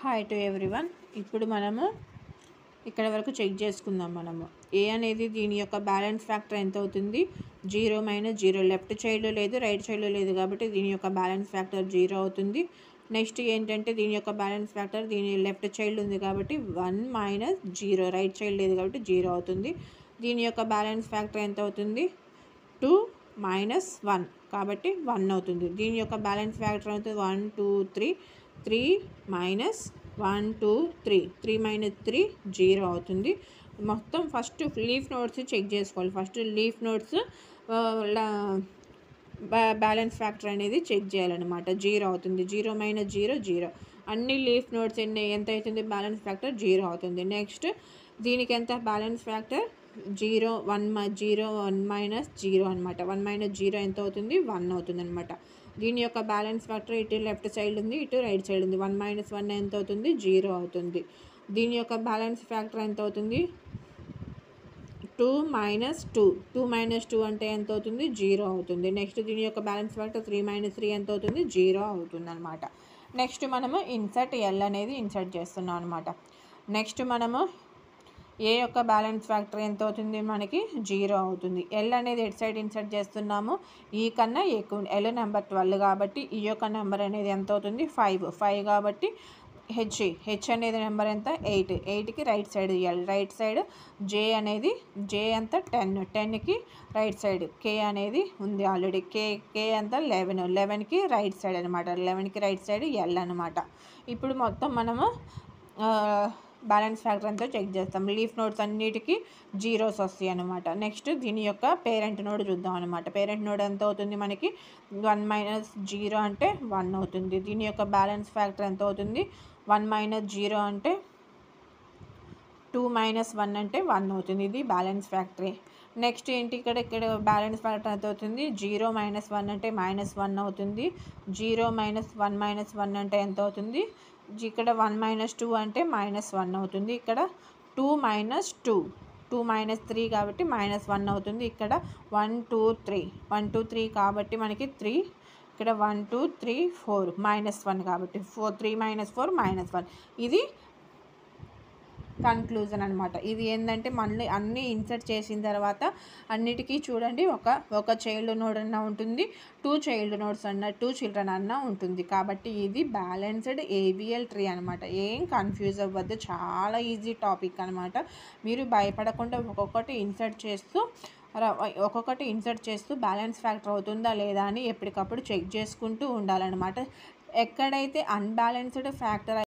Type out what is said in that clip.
Hi to everyone. ఇప్పుడు మనము ఇక్కడ వరకు చెక్ చేసుకుందాం. మనము ఏ అనేది దీని యొక్క బ్యాలెన్స్ ఫ్యాక్టర్ ఎంత అవుతుంది? 0 - 0. లెఫ్ట్ సైడ్లో లేదు, రైట్ సైడ్లో లేదు కాబట్టి దీని యొక్క బ్యాలెన్స్ ఫ్యాక్టర్ 0 అవుతుంది. నెక్స్ట్ ఏంటంటే దీని యొక్క బ్యాలెన్స్ ఫ్యాక్టర్ దీని లెఫ్ట్ సైడ్ ఉంది కాబట్టి 1 - 0, రైట్ సైడ్ లేదు కాబట్టి 0 అవుతుంది. దీని యొక్క బ్యాలెన్స్ ఫ్యాక్టర్ ఎంత అవుతుంది? 2 - 1 కాబట్టి 1 అవుతుంది. దీని యొక్క బ్యాలెన్స్ ఫ్యాక్టర్ అవుతుంది 1 2 3 3 - 1 2 3 3 - 3 0 అవుతుంది. మొత్తం ఫస్ట్ లీఫ్ నోట్స్ చెక్ చేసుకోవాలి. First leaf notes balance factor అనేది చెక్ చేయాలన్నమాట. 0 అవుతుంది. 0 - 0 0. అన్ని లీఫ్ నోట్స్ ఎంత అవుతుంది? బ్యాలెన్స్ ఫ్యాక్టర్ 0 అవుతుంది. నెక్స్ట్ దీనికి ఎంత బ్యాలెన్స్ ఫ్యాక్టర్? 0 1 0 1 - 0 అనమాట. 1 - 0 ఎంత అవుతుంది? 1 అవుతుంది అనమాట. దీని యొక్క బ్యాలెన్స్ ఫ్యాక్టర్ ఇటు లెఫ్ట్ సైడ్ ఉంది, ఇటు రైట్ సైడ్ ఉంది. 1 - 1 ఎంత అవుతుంది? 0 అవుతుంది. దీని యొక్క బ్యాలెన్స్ ఫ్యాక్టర్ ఎంత అవుతుంది? 2 - 2. 2 - 2 అంటే ఎంత అవుతుంది? 0 అవుతుంది. నెక్స్ట్ దీని యొక్క బ్యాలెన్స్ ఫ్యాక్టర్ 3 - 3 ఎంత అవుతుంది? 0 అవుతుంది అనమాట. నెక్స్ట్ మనము ఇన్సర్ట్ ఎల్ అనేది ఇన్సర్ట్ చేస్తున్నాం అనమాట. నెక్స్ట్ మనము ఏ యొక్క బ్యాలెన్స్ ఫ్యాక్టర్ ఎంత అవుతుంది? మనకి 0 అవుతుంది. ఎల్ అనేది ఎట్ సైడ్ ఇన్సర్ట్ చేస్తున్నాము? ఈ కన్నా ఎక్కువ. ఎల్ నెంబర్ 12 కాబట్టి ఈ యొక్క నెంబర్ అనేది ఎంత అవుతుంది? 5 కాబట్టి హెచ్ అనేది నెంబర్ ఎంత? 8కి రైట్ సైడ్ ఇవ్వాలి. రైట్ సైడ్ జే ఎంత? 10కి రైట్ సైడ్ కే అనేది ఉంది ఆల్రెడీ. కే ఎంత? 11కి రైట్ సైడ్ అనమాట. 11కి రైట్ సైడ్ ఎల్ అనమాట. ఇప్పుడు మొత్తం మనము బ్యాలెన్స్ ఫ్యాక్టర్ అంతా చెక్ చేస్తాం. లీఫ్ నోట్స్ అన్నిటికీ జీరోస్ వస్తాయి అనమాట. నెక్స్ట్ దీని యొక్క పేరెంట్ నోడ్ చూద్దాం అనమాట. పేరెంట్ నోడ్ ఎంత అవుతుంది మనకి? 1 - 0 అంటే 1 అవుతుంది. దీని యొక్క బ్యాలెన్స్ ఫ్యాక్టర్ ఎంత అవుతుంది? 1 - 0 అంటే 2 - 1 అంటే 1 అవుతుంది. ఇది బ్యాలెన్స్ ఫ్యాక్టరీ. నెక్స్ట్ ఏంటి? ఇక్కడ బ్యాలెన్స్ ఫ్యాక్టర్ ఎంత అవుతుంది? 0 - 1 అంటే -1 అవుతుంది. 0 - 1 - 1 అంటే ఎంత అవుతుంది? ఇక్కడ 1 - 2 అంటే -1 అవుతుంది. ఇక్కడ 2 - 2 2 - 3 కాబట్టి -1 అవుతుంది. ఇక్కడ 1 2 3 1 2 3 కాబట్టి మనకి 3. ఇక్కడ 1 2 3 4 -1 కాబట్టి 3 - 4 -1. ఇది కన్క్లూజన్ అనమాట. ఇది ఏంటంటే మళ్ళీ అన్నీ ఇన్సర్ట్ చేసిన తర్వాత అన్నిటికీ చూడండి ఒక చైల్డ్ నోడ్ అన్నా ఉంటుంది, 2 చైల్డ్ నోడ్స్ అన్న 2 చిల్డ్రన్ అన్నా ఉంటుంది. కాబట్టి ఇది బ్యాలెన్స్డ్ ఏబిఎల్ ట్రీ అనమాట. ఏం కన్ఫ్యూజ్ అవ్వద్దు, చాలా ఈజీ టాపిక్ అనమాట. మీరు భయపడకుండా ఒక్కొక్కటి ఇన్సర్ట్ చేస్తూ బ్యాలెన్స్ ఫ్యాక్టర్ అవుతుందా లేదా అని ఎప్పటికప్పుడు చెక్ చేసుకుంటూ ఉండాలన్నమాట. ఎక్కడైతే అన్బ్యాలెన్స్డ్ ఫ్యాక్టర్